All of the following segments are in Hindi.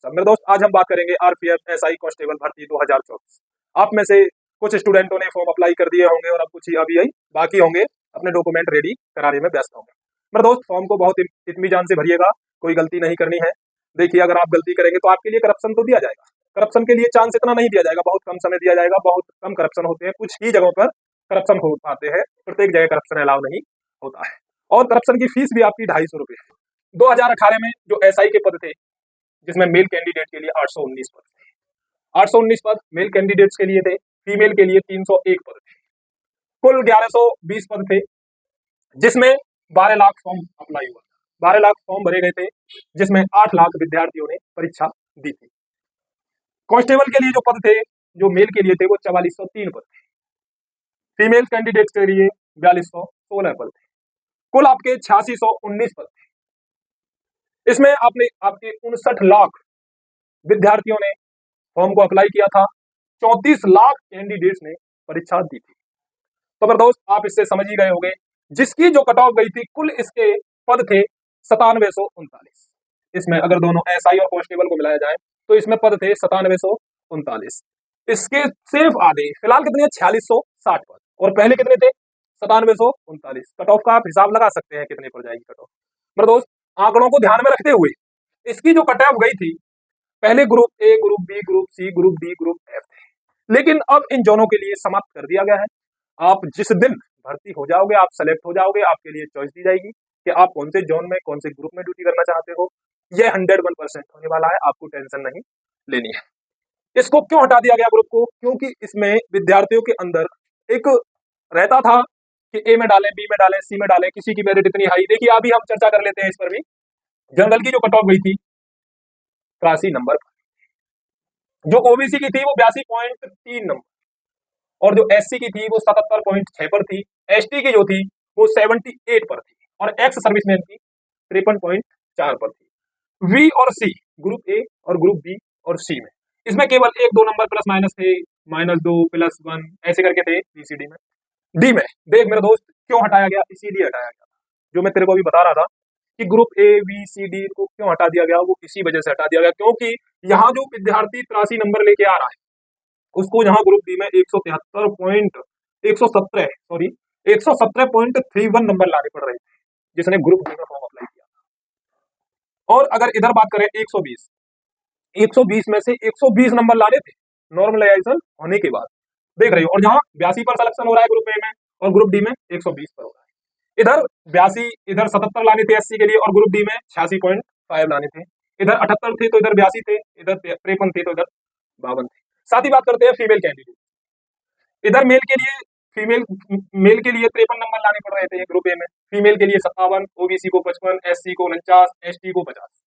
मेरे दोस्त, आज हम बात करेंगे आरपीएफ एसआई कांस्टेबल भर्ती 2024। आप में से कुछ स्टूडेंटों ने फॉर्म अप्लाई कर दिए होंगे और अब कुछ ही अभी बाकी होंगे, अपने डॉक्यूमेंट रेडी कराने में व्यस्त होंगे। मेरे दोस्त, फॉर्म को बहुत इत्मीजान से भरिएगा, कोई गलती नहीं करनी है। देखिए, अगर आप गलती करेंगे तो आपके लिए करप्शन तो दिया जाएगा। करप्शन के लिए चांस इतना नहीं दिया जाएगा, बहुत कम समय दिया जाएगा, बहुत कम करप्शन होते हैं, कुछ ही जगहों पर करप्शन हो पाते हैं, प्रत्येक जगह करप्शन अलाउ नहीं होता है। और करप्शन की फीस भी आपकी 250 रुपये है। 2018 में जो एसआई के पद थे, जिसमें मेल कैंडिडेट के लिए 819 पद थे, 819 पद मेल कैंडिडेट्स के लिए थे, फीमेल के लिए 301 पद थे, कुल 1120 पद थे, जिसमें 12 लाख फॉर्म अप्लाई हुआ, 12 लाख फॉर्म भरे गए थे, जिसमें 8 लाख विद्यार्थियों ने परीक्षा दी थी। कांस्टेबल के लिए जो पद थे, जो मेल के लिए थे, वो 4403 पद थे, फीमेल कैंडिडेट्स के लिए 4216 पद थे, कुल आपके 8619 पद थे। इसमें आपके 59 लाख विद्यार्थियों ने फॉर्म को अप्लाई किया था, 34 लाख कैंडिडेट्स ने परीक्षा दी थी। तो मेरे दोस्त, आप इससे समझ ही गए होंगे, जिसकी जो कट ऑफ गई थी, कुल इसके पद थे 9739। इसमें अगर दोनों एसआई और कांस्टेबल को मिलाया जाए तो इसमें पद थे 9739। इसके सिर्फ आधे, फिलहाल कितने, 4660 पद, और पहले कितने थे, 9739। कट ऑफ का आप हिसाब लगा सकते हैं कितने पर जाएगी कट ऑफ। मेरे दोस्त, आंकड़ों को ध्यान में रखते हुए इसकी जो कट ऑफ गई थी, पहले group A, group B, group C, group D, group F थे, लेकिन अब इन जोनों के लिए समाप्त कर दिया गया है। आप जिस दिन भर्ती हो जाओगे, आप सेलेक्ट हो जाओगे, आपके लिए चॉइस दी जाएगी कि आप कौन से जोन में, कौन से ग्रुप में ड्यूटी करना चाहते हो। यह 101% होने वाला है, आपको टेंशन नहीं लेनी है। इसको क्यों हटा दिया गया ग्रुप को? क्योंकि इसमें विद्यार्थियों के अंदर एक रहता था कि ए में डालें, बी में डालें, सी में डालें, किसी की मेरिट इतनी हाई। देखिए, अभी हम चर्चा कर लेते हैं इस पर भी। जनरल की जो कट ऑफ गई थी 83 नंबर, जो ओबीसी की थी वो 82.3 नंबर, और जो एससी की थी वो 77.6 पर थी, एसटी की जो थी वो 78 पर थी, और एक्स सर्विसमैन की 53.4 पर थी। वी और सी, ग्रुप ए और ग्रुप बी और सी में, इसमें केवल 1-2 नंबर प्लस माइनस थे, -2 +1 ऐसे करके थे बीसीडी में। डी में देख मेरे दोस्त, क्यों हटाया गया? इसीलिए हटाया गया, जो मैं तेरे को अभी बता रहा था कि group A, B, C, D को क्यों हटा दिया गया, वो इसी वजह से हटा दिया गया, क्योंकि यहाँ जो विद्यार्थी 83 नंबर लेके आ रहा है, उसको यहाँ ग्रुप डी में 117.31 नंबर लाने पड़ रहे थे, जिसने ग्रुप डी में फॉर्म अप्लाई किया था। और अगर इधर बात करें 120 में से 120 नंबर लाने थे नॉर्मलाइजेशन होने के बाद, देख रहे हो, और जहां 82 पर सिलेक्शन हो रहा है ग्रुप ए में, और ग्रुप डी में 120 पर हो रहा है। इधर 82, इधर 77 लाने थे एससी के लिए, और ग्रुप डी में 86.5 लाने थे। इधर 78 थे तो इधर 82 थे, इधर 53 थे तो इधर 52 थे। साथ ही बात करते हैं फीमेल कैंडिडेट। इधर मेल के लिए 53 नंबर लाने पड़ रहे थे ग्रुप ए में, फीमेल के लिए 57, ओबीसी को 55, एससी को 49, एसटी को 50।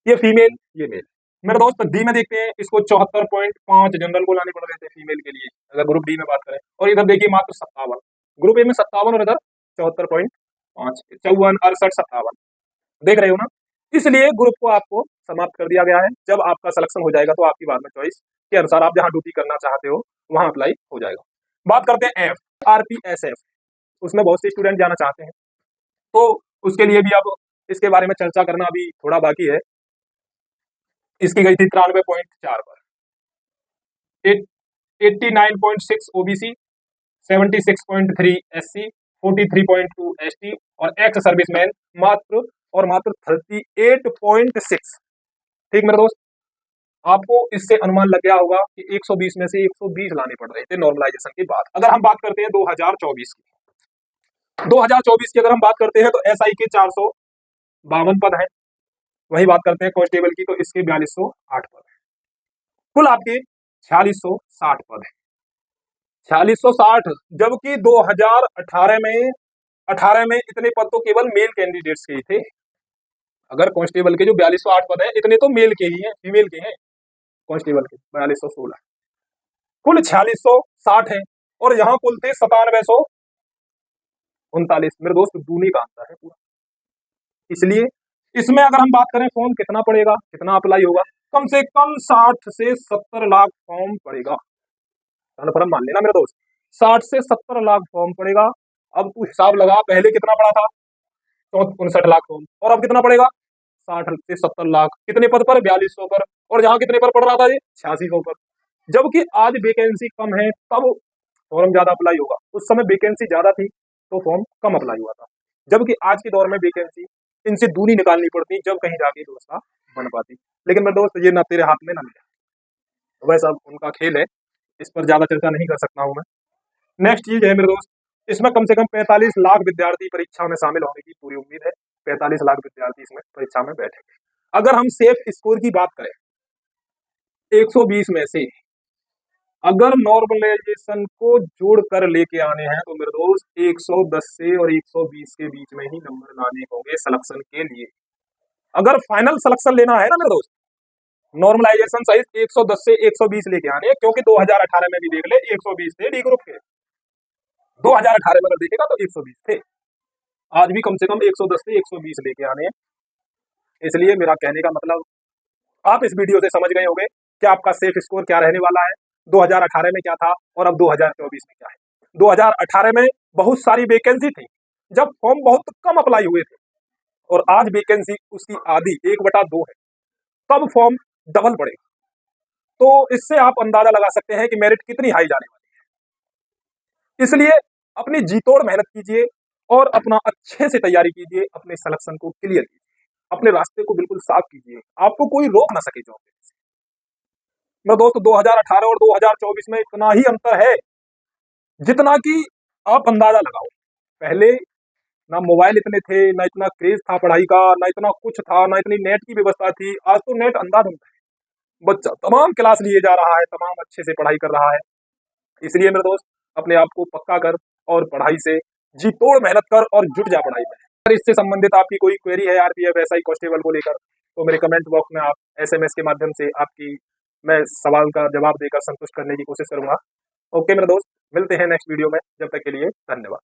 ये फीमेल, ये मेल। मेरे दोस्त, डी में देखते हैं, इसको 74.5 जनरल को लाने पड़ रहे थे फीमेल के लिए, अगर ग्रुप डी में बात करें। और इधर देखिए मात्र 57, ग्रुप ए में 57 और इधर 74.5, 54, 68, 57, देख रहे हो ना। इसलिए ग्रुप को आपको समाप्त कर दिया गया है। जब आपका सिलेक्शन हो जाएगा तो आपकी बाद में चॉइस के अनुसार आप जहां ड्यूटी करना चाहते हो वहां अप्लाई हो जाएगा। बात करते हैं एफ, आरपीएसएफ, उसमें बहुत से स्टूडेंट जाना चाहते हैं, तो उसके लिए भी अब इसके बारे में चर्चा करना अभी थोड़ा बाकी है। इसकी गई थी 93.4 पर, 89.6 ओबीसी, 76.3 एससी, 43.2 एसटी, और एक्स सर्विसमैन मात्र 38.6। ठीक मेरे दोस्त, आपको इससे अनुमान लग गया होगा कि 120 में से 120 लाने पड़ रहे थे नॉर्मलाइजेशन के बाद। अगर हम बात करते हैं 2024 की, 2024 की अगर हम बात करते हैं तो एसआई के 452 पद हैं। वही बात करते हैं कांस्टेबल की, तो इसके 4208 पद है। कुल आपके 4660 पद है, 4660, जबकि 2018 में इतने पद तो केवल मेल कैंडिडेट्स के ही थे। अगर कांस्टेबल के जो 4208 पद है, इतने तो मेल के ही हैं, फीमेल के हैं कांस्टेबल के 4216, कुल 4660 है, और यहाँ कुल थे 9739। मेरे दोस्त, दूनी का अंतर है पूरा। इसलिए इसमें अगर हम बात करें फॉर्म कितना पड़ेगा, कितना अप्लाई होगा, कम से कम 60 से 70 लाख फॉर्म पड़ेगा। कन्फर्म मान लेना मेरे दोस्त, 60 से 70 लाख फॉर्म पड़ेगा। अब तू हिसाब लगा, पहले कितना पड़ा था, 59 लाख फॉर्म, और अब कितना पड़ेगा, 60 से 70 लाख, कितने पद पर 4200 पर, और जहां कितने पर पड़ रहा था ये 8600 पर। जबकि आज वैकेंसी कम है तब फॉर्म ज्यादा अप्लाई होगा, उस समय वैकेंसी ज्यादा थी तो फॉर्म कम अप्लाई हुआ था। जबकि आज के दौर में वैकेंसी इनसे दूरी निकालनी पड़ती जब कहीं जाके व्यवस्था बन पाती। लेकिन मेरे दोस्त ये ना तेरे हाथ में ना मेरे, वैसा उनका खेल है, इस पर ज्यादा चर्चा नहीं कर सकता हूं मैं। नेक्स्ट चीज है मेरे दोस्त, इसमें कम से कम 45 लाख विद्यार्थी परीक्षा में शामिल होने की पूरी उम्मीद है। 45 लाख विद्यार्थी इसमें परीक्षा में बैठेंगे। अगर हम सेफ स्कोर की बात करें, 120 में से अगर नॉर्मलाइजेशन को जोड़ कर लेके आने हैं तो मेरे दोस्त 110 से और 120 के बीच में ही नंबर लाने होंगे सिलेक्शन के लिए। अगर फाइनल सिलेक्शन लेना है ना मेरे दोस्त, नॉर्मलाइजेशन सहित 110 से 120 लेके आने हैं, क्योंकि 2018 में भी देख ले 120 थे डी ग्रुप के, 2018 में अगर देखेगा तो 120 थे। आज भी कम से कम 110 से 120 लेके आने हैं। इसलिए मेरा कहने का मतलब आप इस वीडियो से समझ गए होंगे कि आपका सेफ स्कोर क्या रहने वाला है, 2018 में क्या था और अब 2024 में क्या है। 2018 में बहुत सारी वैकेंसी थी जब फॉर्म बहुत कम अप्लाई हुए थे, और आज वैकेंसी उसकी आधी 1/2 है, तब फॉर्म डबल पड़े। तो इससे आप अंदाजा लगा सकते हैं कि मेरिट कितनी हाई जाने वाली है। इसलिए अपनी जीतोड़ मेहनत कीजिए और अपना अच्छे से तैयारी कीजिए, अपने सिलेक्शन को क्लियर कीजिए, अपने रास्ते को बिल्कुल साफ कीजिए, आपको कोई रोक ना सके जॉब देने से। मैं दोस्त 2018 और 2024 में इतना ही अंतर है जितना कि आप अंदाजा लगाओ। पहले ना मोबाइल इतने थे, ना इतना क्रेज था पढ़ाई का, ना इतना कुछ था, ना इतनी नेट की व्यवस्था थी। आज तो नेट अंधाधुंध है, बच्चा तमाम क्लास लिए जा रहा है, तमाम अच्छे से पढ़ाई कर रहा है। इसलिए मेरे दोस्त अपने आप को पक्का कर और पढ़ाई से जी तोड़ मेहनत कर और जुट जा पढ़ाई में। अगर इससे संबंधित आपकी कोई क्वेरी है आरपीएफ एसआई कांस्टेबल को लेकर, तो मेरे कमेंट बॉक्स में आप एसएमएस के माध्यम से आपकी मैं सवाल का जवाब देकर संतुष्ट करने की कोशिश करूंगा। ओके मेरे दोस्त, मिलते हैं नेक्स्ट वीडियो में, जब तक के लिए धन्यवाद।